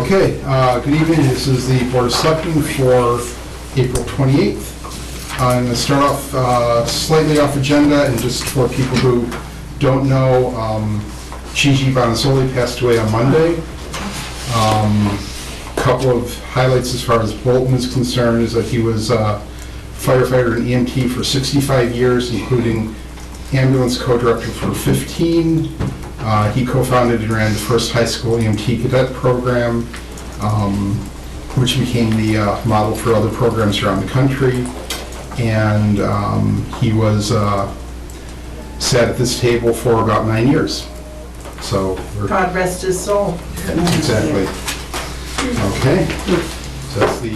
Okay, good evening. This is the Board of Selectmen for April 28th. I'm going to start off slightly off agenda, and just for people who don't know, Gigi Bonasoli passed away on Monday. Couple of highlights as far as Bolton is concerned is that he was a firefighter and EMT for 65 years, including ambulance co-director for 15. He co-founded and ran the first high school EMT cadet program, which became the model for other programs around the country. And he was sat at this table for about 9 years. So God rest his soul. Exactly. Okay. So that's the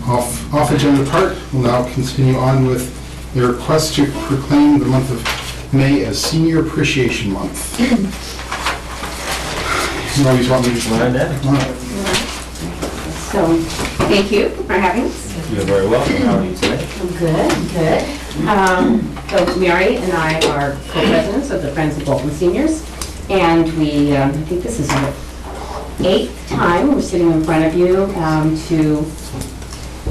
off agenda part. We'll now continue on with the request to proclaim the month of May as Senior Appreciation Month. You always want me to Learn that. So, thank you for having us. You're very welcome. How are you today? I'm good, good. So Mary and I are co-presidents of the Friends of Bolton Seniors, and we, I think this is our 8th time we're sitting in front of you to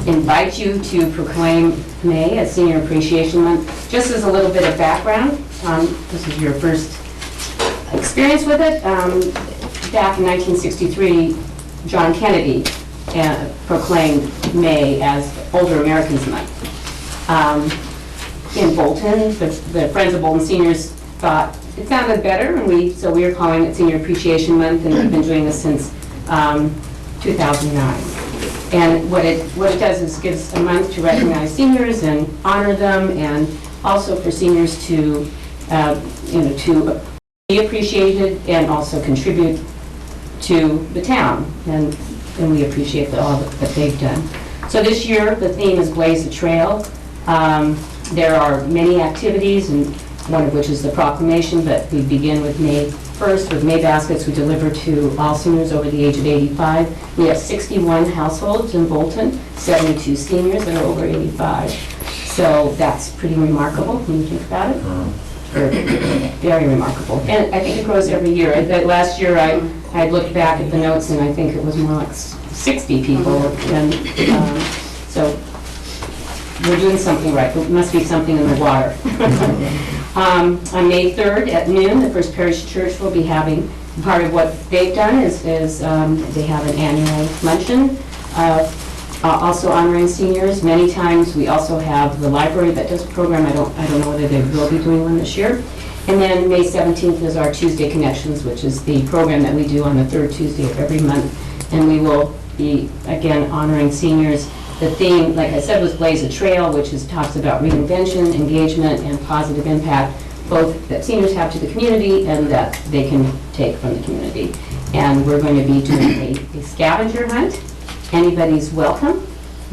invite you to proclaim May as Senior Appreciation Month. Just as a little bit of background, this is your first experience with it. Back in 1963, John Kennedy proclaimed May as Older Americans Month. In Bolton, the Friends of Bolton Seniors thought it sounded better, and so we are calling it Senior Appreciation Month, and we've been doing this since 2009. And what it does is gives a month to recognize seniors and honor them, and also for seniors to to be appreciated and also contribute to the town, and we appreciate all that they've done. So this year the theme is Blaze a Trail. There are many activities, and one of which is the proclamation, but we begin with May 1st with May baskets we deliver to all seniors over the age of 85. We have 61 households in Bolton, 72 seniors that are over 85. So that's pretty remarkable when you think about it. Very remarkable. And I think it grows every year. Last year I looked back at the notes, and I think it was more like 60 people. And so we're doing something right. There must be something in the water. On May 3rd at noon, the First Parish Church will be having, part of what they've done is they have an annual luncheon, also honoring seniors. Many times we also have the library that does a program. I don't know whether they will be doing one this year. And then May 17th is our Tuesday Connections, which is the program that we do on the third Tuesday of every month. And we will be, again, honoring seniors. The theme, like I said, was Blaze a Trail, which talks about reinvention, engagement, and positive impact, both that seniors have to the community and that they can take from the community. And we're going to be doing a scavenger hunt. Anybody's welcome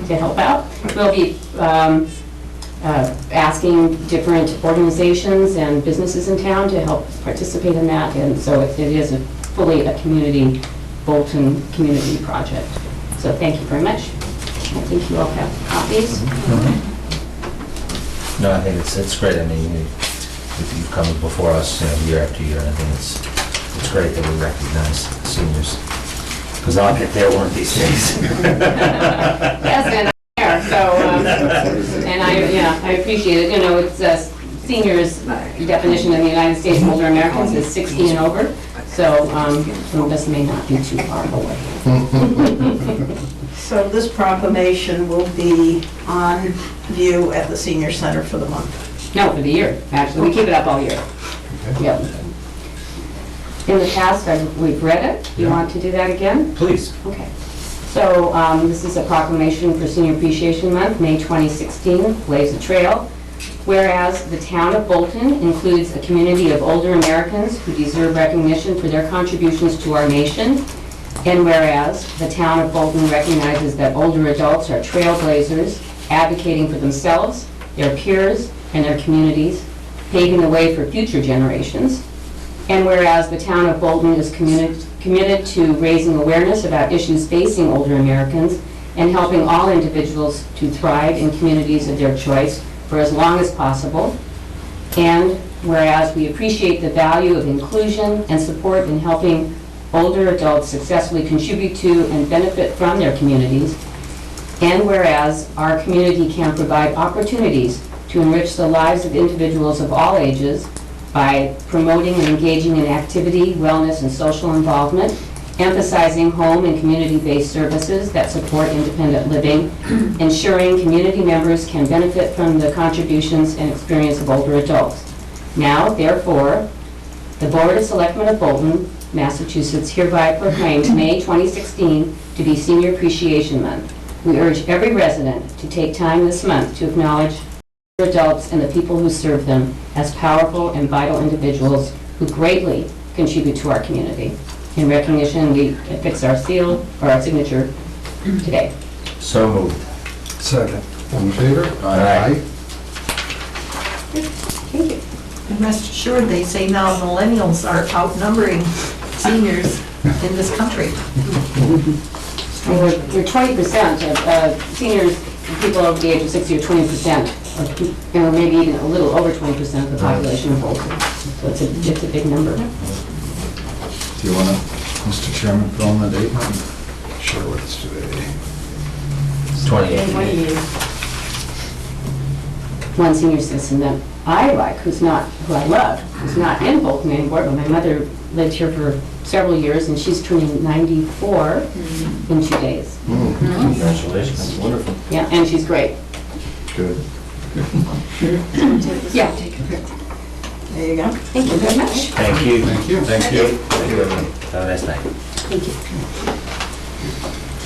to help out. We'll be asking different organizations and businesses in town to help participate in that, and so it is fully a community, Bolton community project. So thank you very much. I think you all have copies. No, I think it's great. I mean, you've come before us, year after year, and I think it's great that we recognize seniors, because I'll get there one of these days. Yes, and I'm there. So, and I appreciate it. You know, it's seniors' definition in the United States, older Americans, is 60 and over. So this may not be too far away. So this proclamation will be on view at the Senior Center for the month? No, for the year, actually. We keep it up all year. Yep. In the past, we've read it. Do you want to do that again? Please. Okay. So this is a proclamation for Senior Appreciation Month, May 2016, Blaze a Trail. Whereas the town of Bolton includes a community of older Americans who deserve recognition for their contributions to our nation. And whereas the town of Bolton recognizes that older adults are trailblazers, advocating for themselves, their peers, and their communities, paving the way for future generations. And whereas the town of Bolton is committed to raising awareness about issues facing older Americans and helping all individuals to thrive in communities of their choice for as long as possible. And whereas we appreciate the value of inclusion and support in helping older adults successfully contribute to and benefit from their communities. And whereas our community can provide opportunities to enrich the lives of individuals of all ages by promoting and engaging in activity, wellness, and social involvement, emphasizing home and community-based services that support independent living, ensuring community members can benefit from the contributions and experience of older adults. Now, therefore, the Board of Selectmen of Bolton, Massachusetts hereby proclaims May 2016 to be Senior Appreciation Month. We urge every resident to take time this month to acknowledge adults and the people who serve them as powerful and vital individuals who greatly contribute to our community. In recognition, we affix our seal or our signature today. So moved. Second. All in favor? Aye. Thank you. And rest assured, they say now millennials are outnumbering seniors in this country. We're 20% of seniors, people over the age of 60 are 20%, or maybe even a little over 20% of the population of Bolton. So it's a big number. Do you want to, Mr. Chairman, fill in the date? Sure, what it's today. 28. One senior citizen that I like, who I love, who's not in Bolton anymore, but my mother lived here for several years, and she's turning 94 in 2 days. Congratulations. That's wonderful. Yeah, and she's great. Good. Yeah. There you go. Thank you very much. Thank you. Thank you. Thank you. Have a nice night. Thank you.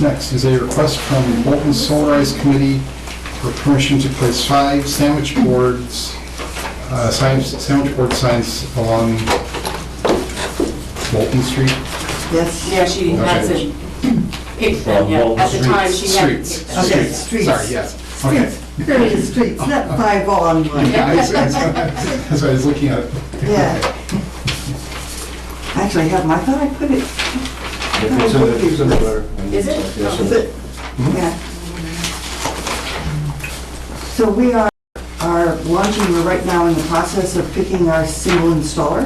Next is a request from Bolton Solarize Committee for permission to place 5 sandwich board signs along Bolton Street. Yes. Yeah, she has it picked them, yeah. At the time, she had. Streets. Okay, Streets. streets. Sorry, yes. Okay. Streets, streets, not 5 on one. Yeah, that's what I was looking at. Yeah. Actually, I have, I thought I put it, It's in the letter. Is it? Yes, is it? Yeah. So we are launching, we're right now in the process of picking our single installer.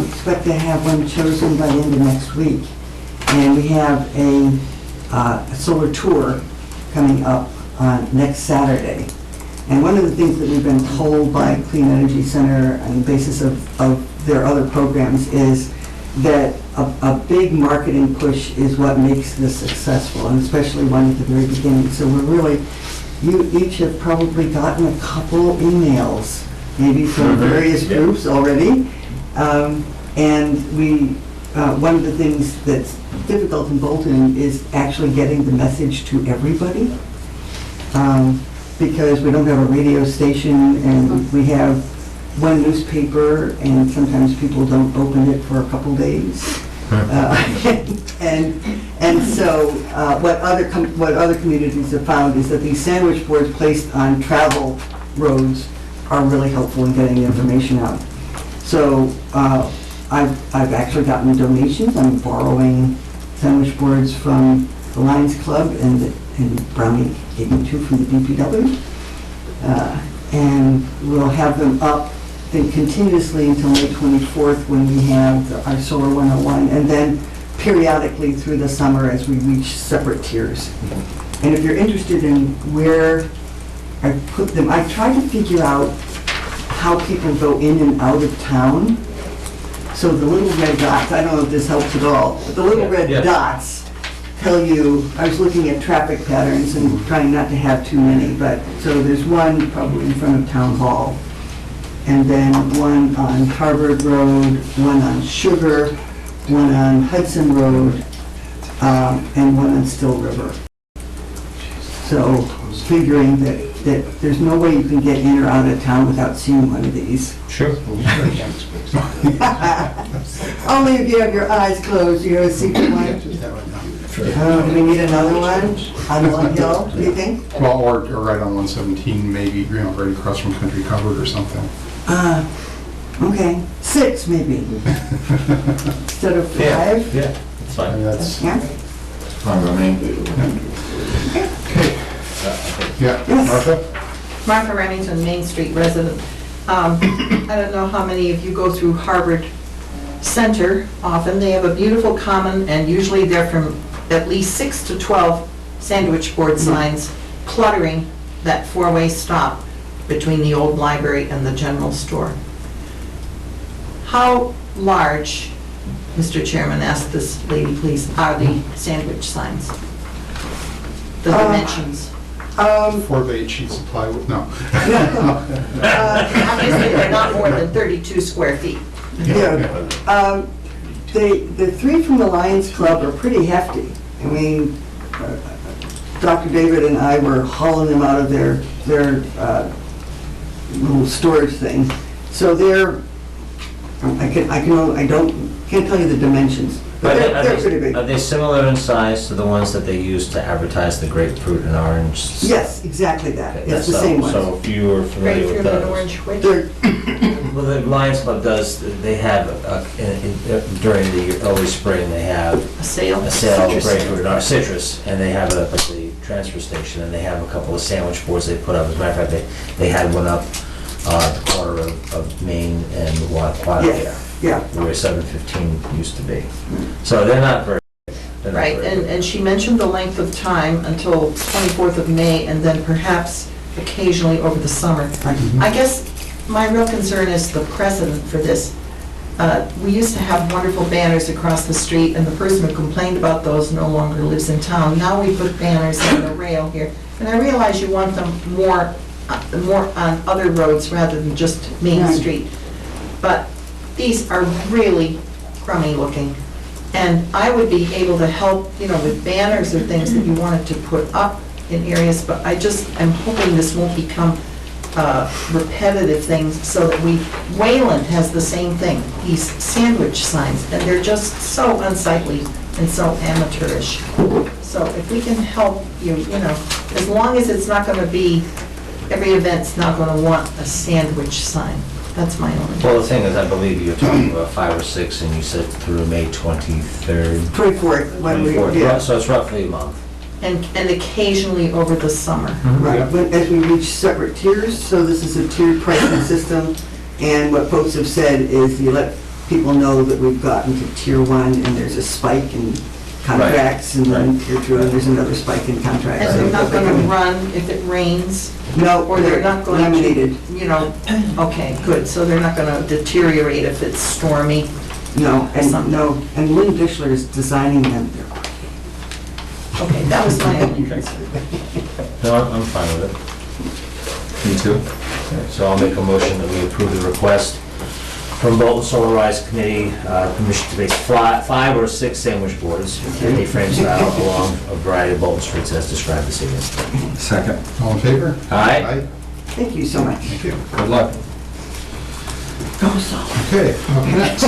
We expect to have one chosen by the end of next week. And we have a solar tour coming up next Saturday. And one of the things that we've been told by Clean Energy Center on the basis of their other programs is that a big marketing push is what makes this successful, and especially one at the very beginning. So we're really, you each have probably gotten a couple emails, maybe from various groups already. And one of the things that's difficult in Bolton is actually getting the message to everybody. Because we don't have a radio station, and we have one newspaper, and sometimes people don't open it for a couple days. And so what other communities have found is that these sandwich boards placed on travel roads are really helpful in getting the information out. So I've actually gotten donations. I'm borrowing sandwich boards from the Lions Club, and Brownie gave me 2 from the DPW. And we'll have them up continuously until May 24th when we have our Solar 101, and then periodically through the summer as we reach separate tiers. And if you're interested in where I put them, I tried to figure out how people go in and out of town. So the little red dots, I don't know if this helps at all, but the little red dots tell you, I was looking at traffic patterns and trying not to have too many, but, so there's one probably in front of Town Hall, and then one on Harvard Road, one on Sugar, one on Hudson Road, and one on Still River. So figuring that there's no way you can get in or out of town without seeing one of these. Sure. Only if you have your eyes closed, you have a secret one. Do we need another one on Long Hill, do you think? Well, or right on 117, maybe, right across from Country Covered or something. Okay, 6 maybe, instead of 5? Yeah, that's I fine. mean, that's, Yeah? Fine by me. okay. Yeah, Yes. Martha? Martha Remington, Main Street resident. I don't know how many of you go through Harvard center often. They have a beautiful common, and usually they're from at least 6 to 12 sandwich board signs cluttering that four-way stop between the old library and the general store. How large, Mr. Chairman, ask this lady, please, are the sandwich signs? The dimensions? 4 by 8 sheets of plywood, no. Obviously, they're not more than 32 square feet. Yeah. The three from the Lions Club are pretty hefty. I mean, Dr. David and I were hauling them out of their little storage thing. So they're, can't tell you the dimensions, but they're pretty big. Are they similar in size to the ones that they use to advertise the grapefruit and orange? Yes, exactly that. Okay, It's the so- same So ones. if you were familiar with Grapefruit and those. orange, which? They're, Well, the Lions Club does, they have, during the early spring, they have A sale? a sale of Citrus. grapefruit, or citrus, and they have it up at the transfer station, and they have a couple of sandwich boards they put up. As a matter of fact, they had one up at the corner of Main and Wattaquatta there, yes, yeah. where 715 used to be. So they're not very, they're not Right, very big. and she mentioned the length of time until 24th of May, and then perhaps occasionally over the summer. I guess my real concern is the precedent for this. We used to have wonderful banners across the street, and the person who complained about those no longer lives in town. Now we put banners on the rail here, and I realize you want them more on other roads rather than just Main Right. Street. But these are really crummy looking. And I would be able to help, with banners or things that you wanted to put up in areas, but I'm hoping this won't become repetitive things so that Wayland has the same thing, these sandwich signs, and they're just so unsightly and so amateurish. So if we can help you, as long as it's not going to be, every event's not going to want a sandwich sign. That's my only. Well, the thing is, I believe you're talking about 5 or 6, and you said through May 23rd, 24th, when we, 24th, yeah. so it's roughly a month. And occasionally over the summer. Right, but as we reach separate tiers, so this is a tiered pricing system, and what folks have said is you let people know that we've gotten to tier 1, and there's a spike in contracts, and then tier 2, and there's another spike in contracts. And they're not going to run if it rains? No, Or they're not going laminated. to, okay, good, so they're not going to deteriorate if it's stormy? No, Something. and Lynn Dishler is designing them. They're Okay, that was my only concern. No, I'm fine with it. Me too. Okay, so I'll make a motion that we approve the request from Bolton Solar Rise Committee, permission to place 5 or 6 sandwich boards, A-frame style, along a variety of Bolton streets as described this evening. Second. All in favor? Aye. Thank you so much. Thank you. Good luck. Go so. Okay, up next.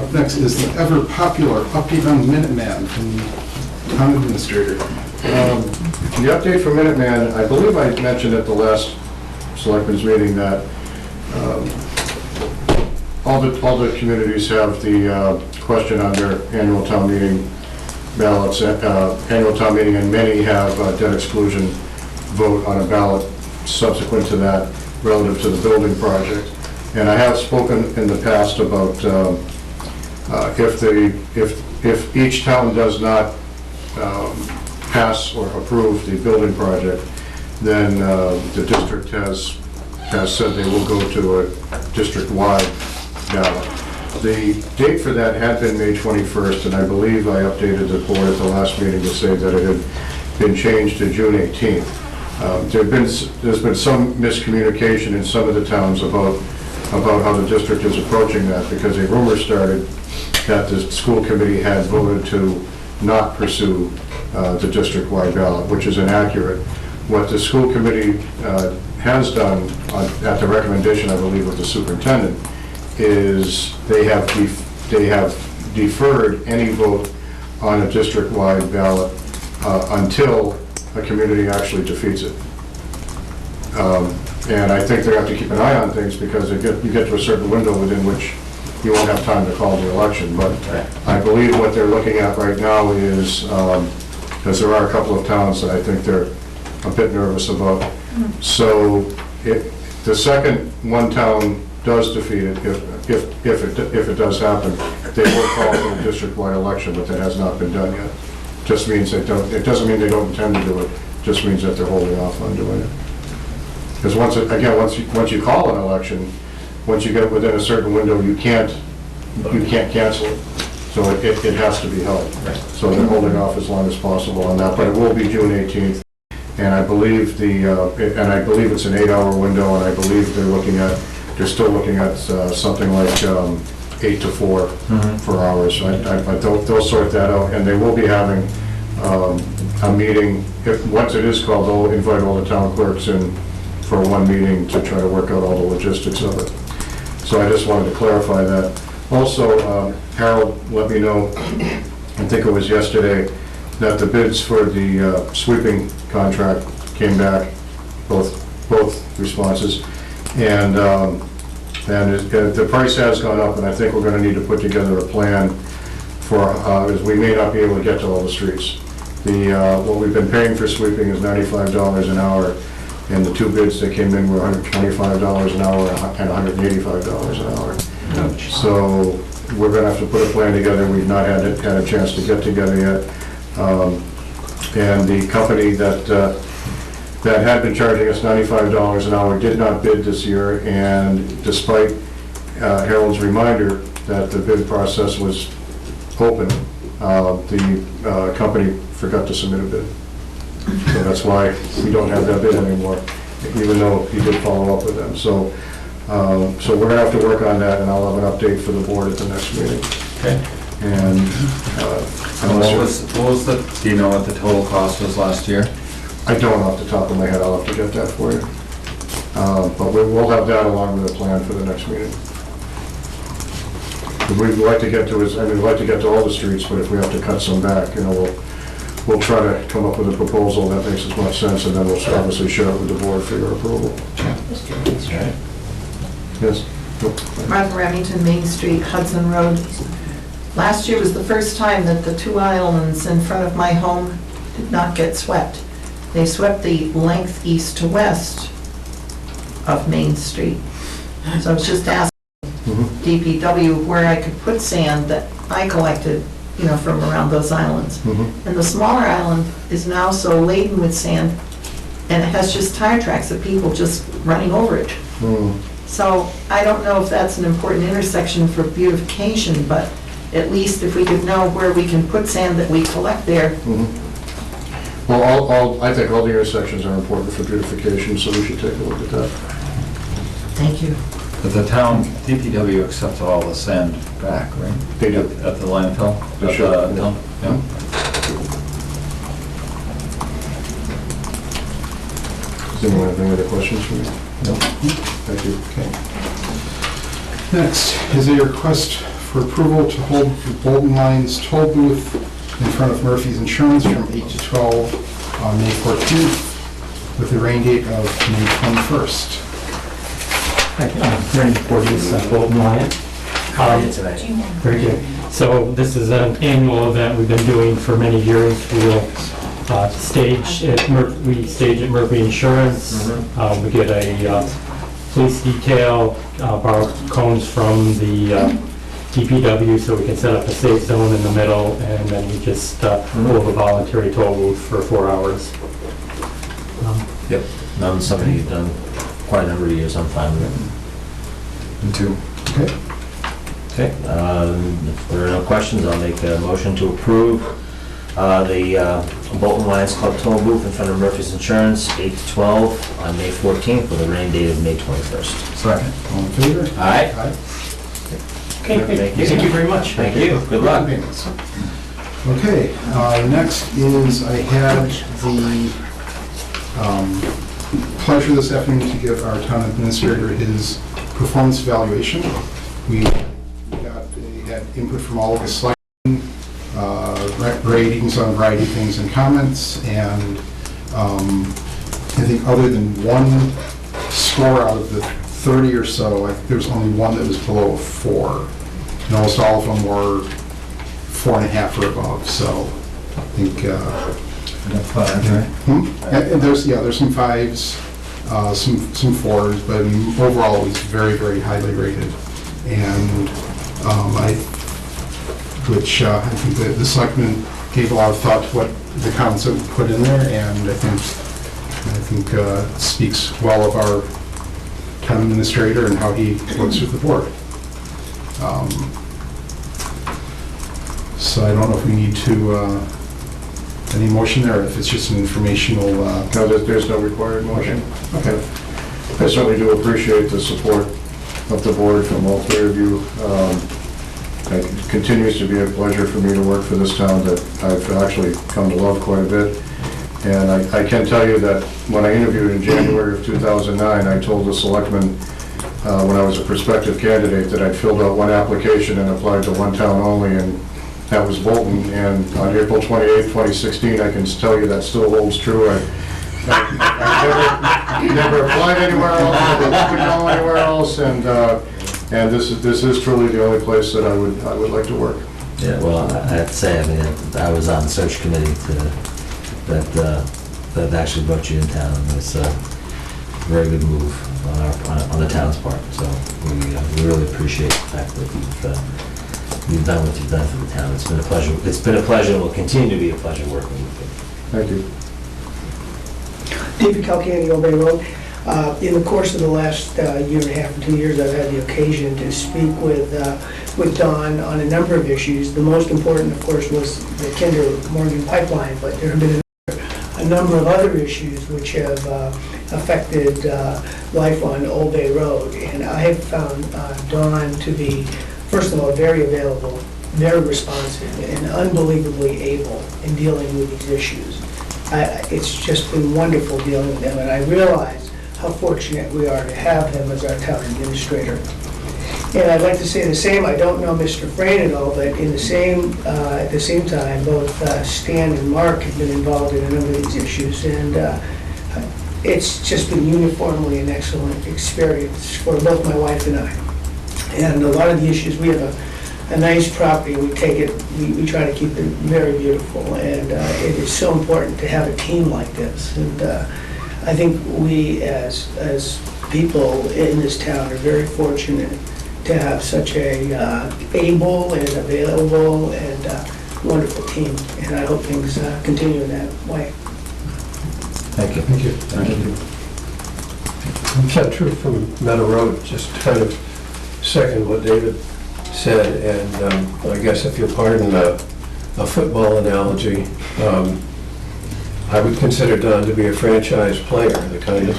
Up next is the ever-popular update on Minuteman from the town administrator. The update for Minuteman, I believe I mentioned at the last Selectmen's meeting that all the communities have the question on their annual town meeting ballots, annual town meeting, and many have debt exclusion vote on a ballot subsequent to that relative to the building project. And I have spoken in the past about if each town does not pass or approve the building project, then the district has said they will go to a district-wide ballot. The date for that had been May 21st, and I believe I updated the board at the last meeting to say that it had been changed to June 18th. There's been some miscommunication in some of the towns about how the district is approaching that, because a rumor started that the school committee had voted to not pursue the district-wide ballot, which is inaccurate. What the school committee has done, at the recommendation, I believe, of the superintendent, is they have deferred any vote on a district-wide ballot until a community actually defeats it. And I think they have to keep an eye on things, because you get to a certain window within which you won't have time to call the election. But I believe what they're looking at right now is, because there are a couple of towns that I think they're a bit nervous about. So the second one town does defeat it, if it does happen, they will call for a district-wide election, but that has not been done yet. Just means they don't, it doesn't mean they don't intend to do it, just means that they're holding off on doing it. Because once you call an election, once you get within a certain window, you can't cancel it. So it has to be held. So they're holding off as long as possible on that, but it will be June 18th. And I believe it's an 8-hour window, and I believe they're still looking at something like 8 to 4 for hours. But they'll sort that out, and they will be having a meeting. Once it is called, they'll invite all the town clerks in for one meeting to try to work out all the logistics of it. So I just wanted to clarify that. Also, Harold let me know, I think it was yesterday, that the bids for the sweeping contract came back, both responses, and the price has gone up, and I think we're gonna need to put together a plan for, as we may not be able to get to all the streets. What we've been paying for sweeping is $95 an hour, and the two bids that came in were $125 an hour and $185 an hour. So we're gonna have to put a plan together. We've not had a chance to get together yet. And the company that had been charging us $95 an hour did not bid this year, and despite Harold's reminder that the bid process was open, the company forgot to submit a bid. So that's why we don't have that bid anymore, even though he did follow up with them. So we're gonna have to work on that, and I'll have an update for the board at the next meeting. Okay. And what was the, do you know what the total cost was last year? I don't off the top of my head, I'll have to get that for you. But we'll have that along with a plan for the next meeting. We'd like to get to we'd like to get to all the streets, but if we have to cut some back, we'll try to come up with a proposal that makes as much sense, and then we'll obviously share it with the board for your approval. That's right. Yes? Martha Remington, Main Street, Hudson Road. Last year was the first time that the two islands in front of my home did not get swept. They swept the length east to west of Main Street. So I was just asking DPW where I could put sand that I collected, from around those islands. And the smaller island is now so laden with sand, and it has just tire tracks of people just running over it. So I don't know if that's an important intersection for beautification, but at least if we could know where we can put sand that we collect there. Well, I think all the intersections are important for beautification, so we should take a look at that. Thank you. But the town, DPW accepts all the sand back, right? They do. At the landfill? They should. At the dump? Yeah. Does anyone have any other questions for me? No. Thank you. Okay. Next is a request for approval to hold the Bolton Lines toll booth in front of Murphy's Insurance from 8 to 12 on May 14th with the rain date of May 21st. Randy Porteous, Bolton Lion. How are you tonight? Very good. So this is an annual event we've been doing for many years. We'll stage at Murphy Insurance. We get a police detail, borrow cones from the DPW so we can set up a safe zone in the middle, and then we just hold a voluntary toll booth for 4 hours. Yep. Something you've done quite a number of years, I'm fine with it. Me too. Okay. Okay, if there are no questions, I'll make a motion to approve the Bolton Lions Club toll booth in front of Murphy's Insurance, 8 to 12 on May 14th with a rain date of May 21st. Second. All in favor? Aye. Aye. Okay, thank you. Thank you very much. Thank you. Good luck. Okay, next is I had the pleasure this afternoon to give our town administrator his performance evaluation. We had input from all of the selectmen, ratings on a variety of things and comments, and I think other than one score out of the 30 or so, there's only one that was below a 4. And almost all of them were 4.5 or above, so I think... Got 5, right? And there's some 5s, some fours, but I mean, overall, it was very, very highly rated. And I think that the selectmen gave a lot of thought to what the comments that we put in there, and I think speaks well of our town administrator and how he works with the board. So I don't know if we need to, any motion there, or if it's just an informational. No, there's no required motion. Okay. I certainly do appreciate the support of the board from all three of you. It continues to be a pleasure for me to work for this town that I've actually come to love quite a bit. And I can tell you that when I interviewed in January of 2009, I told the selectmen, when I was a prospective candidate, that I'd filled out one application and applied to one town only, and that was Bolton. And on April 28, 2016, I can tell you that still holds true. I never applied anywhere else, I didn't go anywhere else, and this is truly the only place that I would like to work. Yeah, well, I have to say, I mean, I was on the search committee that actually brought you in town, and it's a very good move on the town's part. So we really appreciate the fact that you've done what you've done for the town. It's been a pleasure. It's been a pleasure, and will continue to be a pleasure working with you. Thank you. David Calcanio, Old Bay Road. In the course of the last year and a half or 2 years, I've had the occasion to speak with Don on a number of issues. The most important, of course, was the Kinder Morgan pipeline, but there have been a number of other issues which have affected life on Old Bay Road. And I have found Don to be, first of all, very available, very responsive, and unbelievably able in dealing with these issues. It's just been wonderful dealing with him, and I realize how fortunate we are to have him as our town administrator. And I'd like to say the same. I don't know Mr. Frayne at all, but at the same time, both Stan and Mark have been involved in a number of these issues, and it's just been uniformly an excellent experience for both my wife and I. And a lot of the issues, we have a nice property, we take it, we try to keep it very beautiful, and it is so important to have a team like this. And I think we, as people in this town, are very fortunate to have such a able and available and wonderful team, and I hope things continue in that way. Thank you. Thank you. Thank you. Ken Troop from Meadow Road, just to kind of second what David said, and I guess if you'll pardon a football analogy, I would consider Don to be a franchise player, the kind of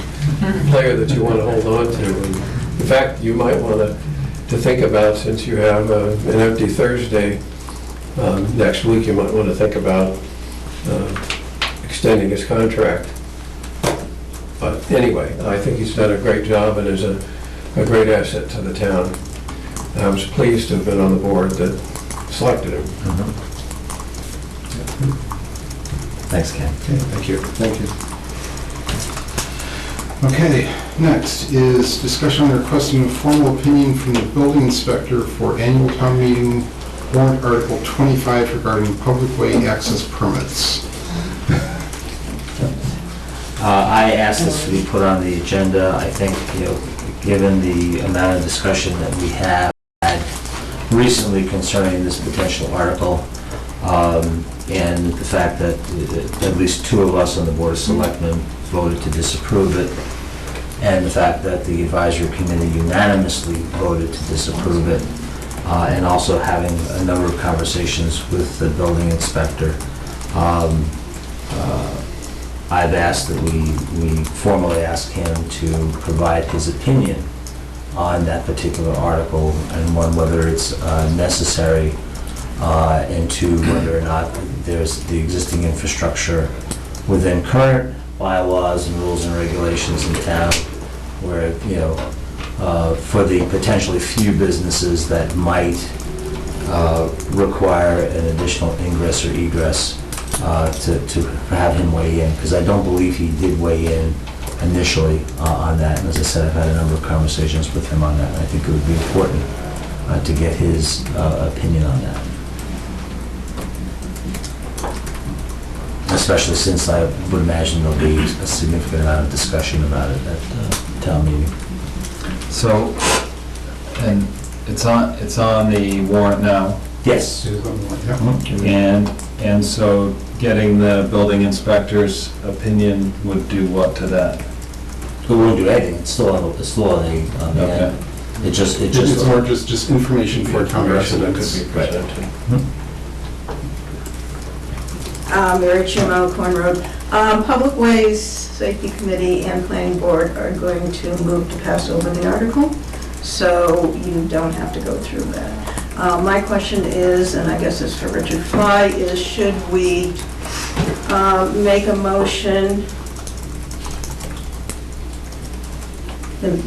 player that you want to hold on to. And in fact, you might want to think about, since you have an empty Thursday next week, you might want to think about extending his contract. But anyway, I think he's done a great job and is a great asset to the town. I was pleased to have been on the board that selected him. Thanks, Ken. Okay, thank you. Thank you. Okay, next is discussion on requesting a formal opinion from the building inspector for annual town meeting warrant article 25 regarding public way access permits. I asked this to be put on the agenda. I think, given the amount of discussion that we have had recently concerning this potential article, and the fact that at least 2 of us on the Board of Selectmen voted to disapprove it, and the fact that the advisory committee unanimously voted to disapprove it, and also having a number of conversations with the building inspector, I've asked that we formally ask him to provide his opinion on that particular article, and one, whether it's necessary, and 2, whether or not there's the existing infrastructure within current bylaws and rules and regulations in town where, for the potentially few businesses that might require an additional ingress or egress, to have him weigh in, because I don't believe he did weigh in initially on that. And as I said, I've had a number of conversations with him on that, and I think it would be important to get his opinion on that. especially since I would imagine there'll be a significant amount of discussion about it at the town meeting. So, and it's on the warrant now, Yes. Yeah. and so getting the building inspector's opinion would do what to that? We won't do anything, it's still on the Okay. end. It just. It's more just information for town residents. Could be presented. Mary Chimo, Corn Road. Public Ways Safety Committee and Planning Board are going to move to pass over the article, so you don't have to go through that. My question is, and I guess it's for Richard Fly, is should we make a motion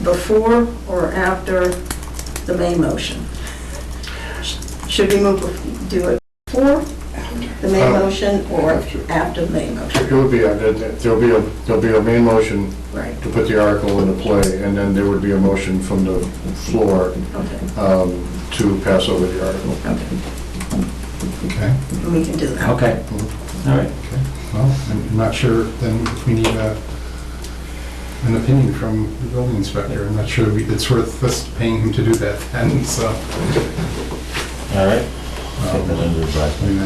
before or after the main motion? Should we do it before the main motion or after the main motion? It would be, there'll be a main motion Right, to put the article into play, and then there would be a motion from the floor okay, to pass over the article. okay, Okay, we can do that. Okay, all right. well, I'm not sure then if we need an opinion from the building inspector. I'm not sure it's worth us paying him to do that then, so. All right. Take that under I advisement.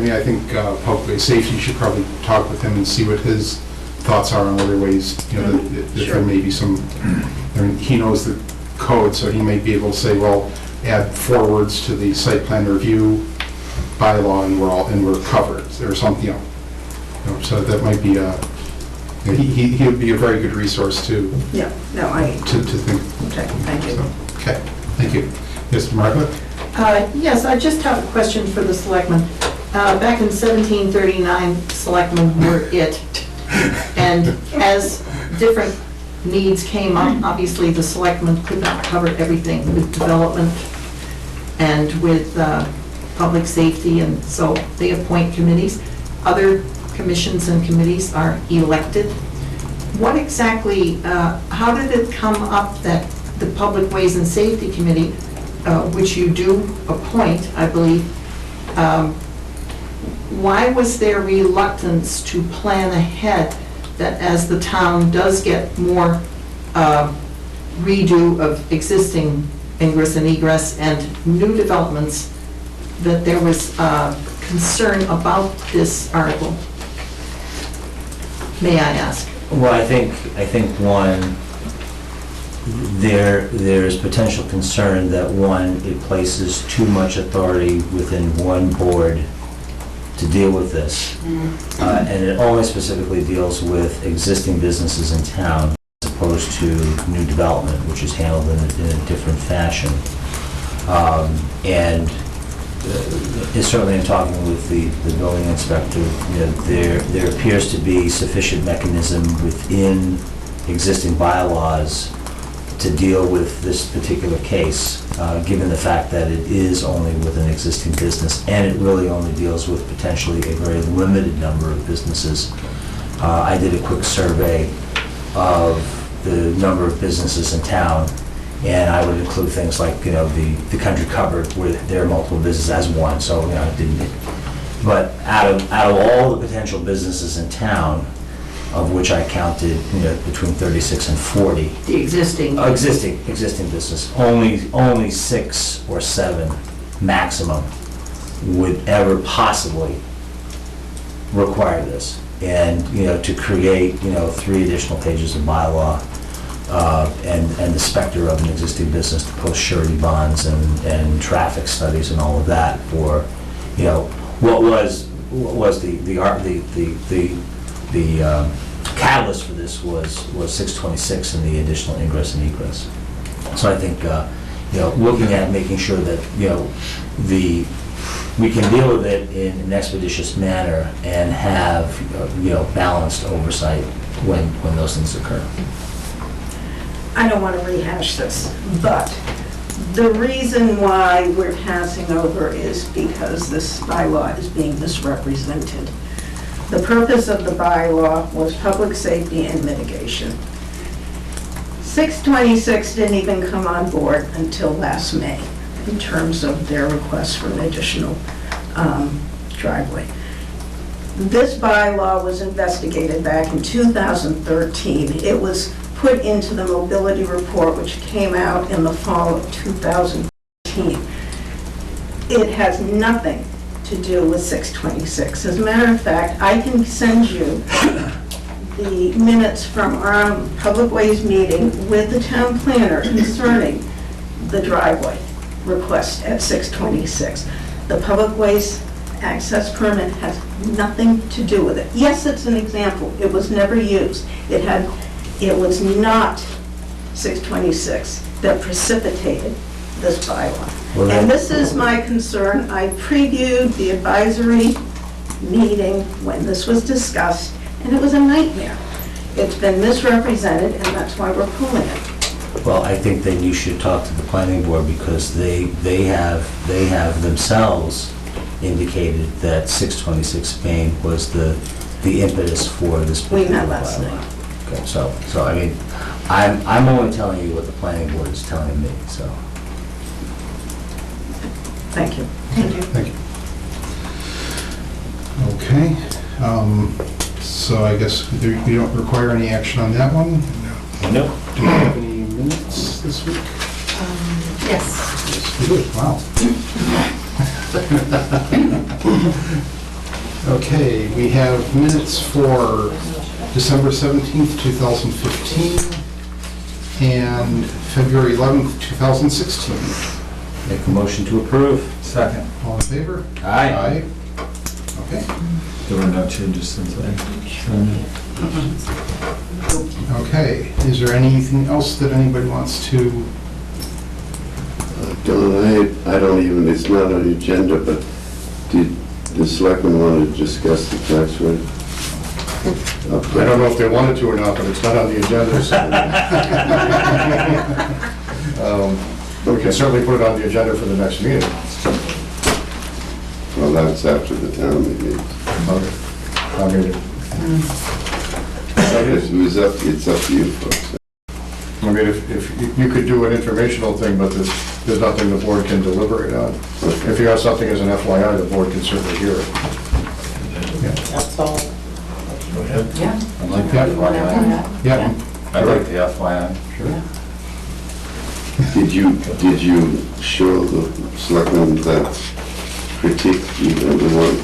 mean, I think public safety should probably talk with him and see what his thoughts are on other ways, you know, that there may be some, I mean, he knows the code, so he might be able to say, well, add 4 words to the site plan review bylaw and we're covered, or something, you know. So that might be he would be a very good resource to Yeah, no, think. okay, thank you. So, okay, thank you. Yes, Margaret? Yes, I just have a question for the selectmen. Back in 1739, selectmen were it. And as different needs came up, obviously the selectmen could not cover everything with development and with public safety, and so they appoint committees. Other commissions and committees are elected. What exactly, how did it come up that the Public Ways and Safety Committee, which you do appoint, I believe, why was there reluctance to plan ahead that as the town does get more redo of existing ingress and egress and new developments, that there was concern about this article? May I ask? Well, I think one, there's potential concern that one, it places too much authority within one board to deal with this. And it only specifically deals with existing businesses in town as opposed to new development, which is handled in a different fashion. And certainly in talking with the building inspector, you know, there appears to be sufficient mechanism within existing bylaws to deal with this particular case, given the fact that it is only with an existing business, and it really only deals with potentially a very limited number of businesses. I did a quick survey of the number of businesses in town, and I would include things like, you know, the Country Cupboard, where there are multiple businesses as one, so, you know, it didn't. But out of all the potential businesses in town, of which I counted, you know, between 36 and 40. The existing? Existing business. Only 6 or 7 maximum would ever possibly require this. And, you know, to create, you know, 3 additional pages of bylaw, and the specter of an existing business to post surety bonds and traffic studies and all of that for, you know, what was the catalyst for this was 626 and the additional ingress and egress. So I think, you know, looking at making sure that, you know, we can deal with it in an expeditious manner and have, you know, balanced oversight when those things occur. I don't want to rehash this, but the reason why we're passing over is because this bylaw is being misrepresented. The purpose of the bylaw was public safety and mitigation. 626 didn't even come on board until last May in terms of their request for an additional driveway. This bylaw was investigated back in 2013. It was put into the mobility report, which came out in the fall of 2015. It has nothing to do with 626. As a matter of fact, I can send you the minutes from our Public Ways meeting with the town planner concerning the driveway request at 626. The Public Ways access permit has nothing to do with it. Yes, it's an example. It was never used. It was not 626 that precipitated this bylaw. Well, And this is my concern. I previewed the advisory meeting when this was discussed, and it was a nightmare. It's been misrepresented, and that's why we're pulling it. Well, I think then you should talk to the planning board because they have themselves indicated that 626 Main was the impetus for this. We met last bylaw. night. Okay, so I mean, I'm only telling you what the planning board is telling me, so. Thank you. Thank you. Okay, so I guess we don't require any action on that one? Nope. Do we have any minutes this week? Yes. Yes, we do, wow. Okay, we have minutes for December 17th, 2015, and February 11th, 2016. Make a motion to approve. Second. All in favor? Aye. Okay. There were no changes since then. Okay, is there anything else that anybody wants to? I don't even, it's not on the agenda, but did the selectmen want to discuss the tax rate? I don't know if they wanted to or not, but it's not on the agenda, so. We can certainly put it on the agenda for the next meeting. Well, that's after the town meeting. Okay. I mean, It's up to you folks. I mean, if you could do an informational thing, but there's nothing the board can deliberate on. If you have something as an FYI, the board can certainly hear it. That's all. Yeah. I like the FYI. Yeah. I like the FYI. Sure. Did you show the selectmen that critique the one?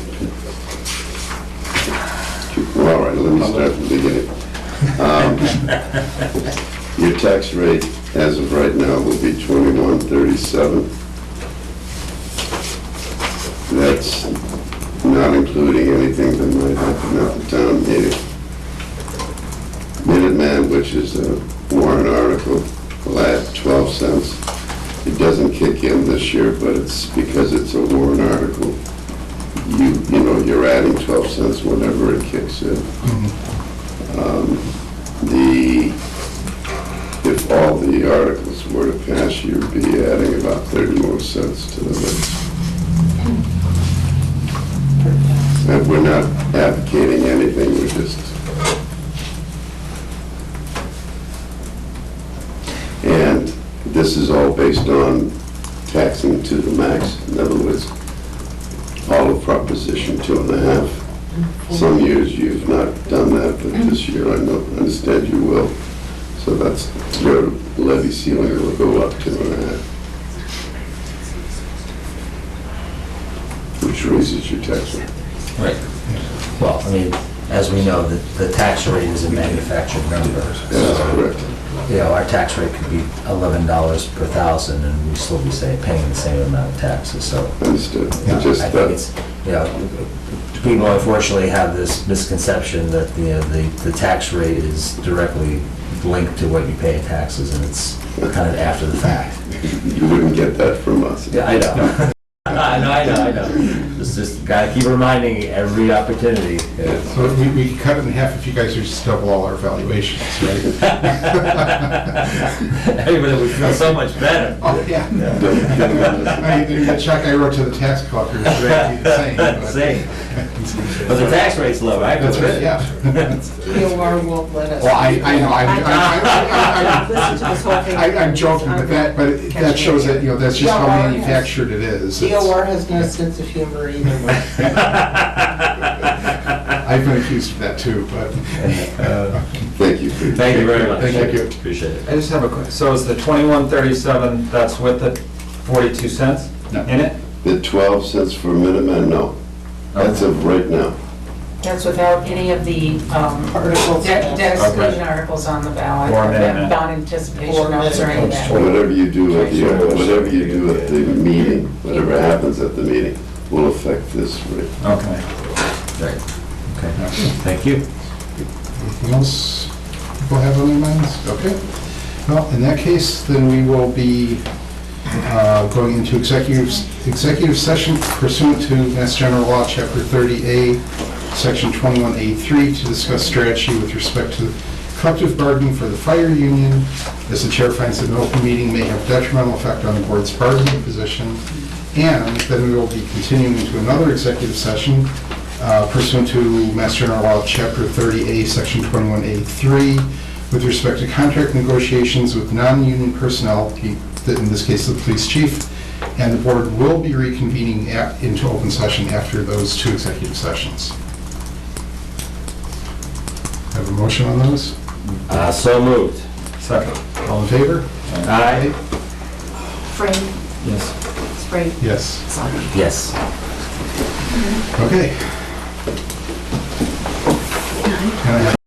Well, all right, let me start from the beginning. Your tax rate as of right now will be 2137. That's not including anything that might happen at the town meeting. Minuteman, which is a warrant article, will add 12 cents. It doesn't kick in this year, but it's because it's a warrant article. You know, you're adding 12 cents whenever it kicks in. If all the articles were to pass, you'd be adding about 30 more cents to the list. And we're not advocating anything, we're just... And this is all based on taxing to the max. In other words, all of Proposition 2.5. Some years you've not done that, but this year I understand you will. So that's your levy ceiling will go up 2.5. Which raises your tax rate. Right. Well, I mean, as we know, the tax rate is a manufactured number. That's correct. You know, our tax rate could be $11 per thousand, and we'd still be paying the same amount of taxes, so. Understood. Yeah, Just I think it's, you know, people unfortunately have this misconception that, you know, the tax rate is directly linked to what you pay in taxes, and it's kind of after the fact. You wouldn't get that from us. Yeah, I know. I know. Just gotta keep reminding you every opportunity. Yeah. So we cut it in half if you guys are just double all our valuations, right? Everybody would feel so much better. Oh, yeah. I mean, the check I wrote to the tax collector is exactly the same. but- Same. But the tax rate's low, right? That's right, yeah. DOR won't let us. Well, I know, Listen to this whole thing. I'm joking, but that shows that, you know, that's just how DOR has- manufactured it is. It's- DOR has no sense of humor either way. I've been accused of that too, but. Thank you. Thank you very much. Thank you. Appreciate it. I just have a quick, so is the 2137, that's with the 42 cents No. in it? The 12 cents for Minuteman, no. That's of right now. That's without any of the Articles. debt exclusion Okay. articles on the ballot, Or amendment. bond anticipation notes or any of that. Whatever you do at the meeting, whatever happens at the meeting, will affect this rate. Okay. Right. Okay, thank you. Anything else people have on their minds? Okay. Well, in that case, then we will be going into executive session pursuant to Mass General Law, Chapter 30A, Section 21A3, to discuss strategy with respect to collective bargaining for the fire union, as the chair finds that an open meeting may have detrimental effect on the board's bargaining position. And then we will be continuing into another executive session pursuant to Mass General Law, Chapter 30A, Section 21A3, with respect to contract negotiations with non-union personnel, in this case the police chief, and the board will be reconvening into open session after those two executive sessions. Have a motion on those? So moved. Second. All in favor? Aye. Frank, Yes. Sprague, Yes. Simon. Yes. Okay. And I have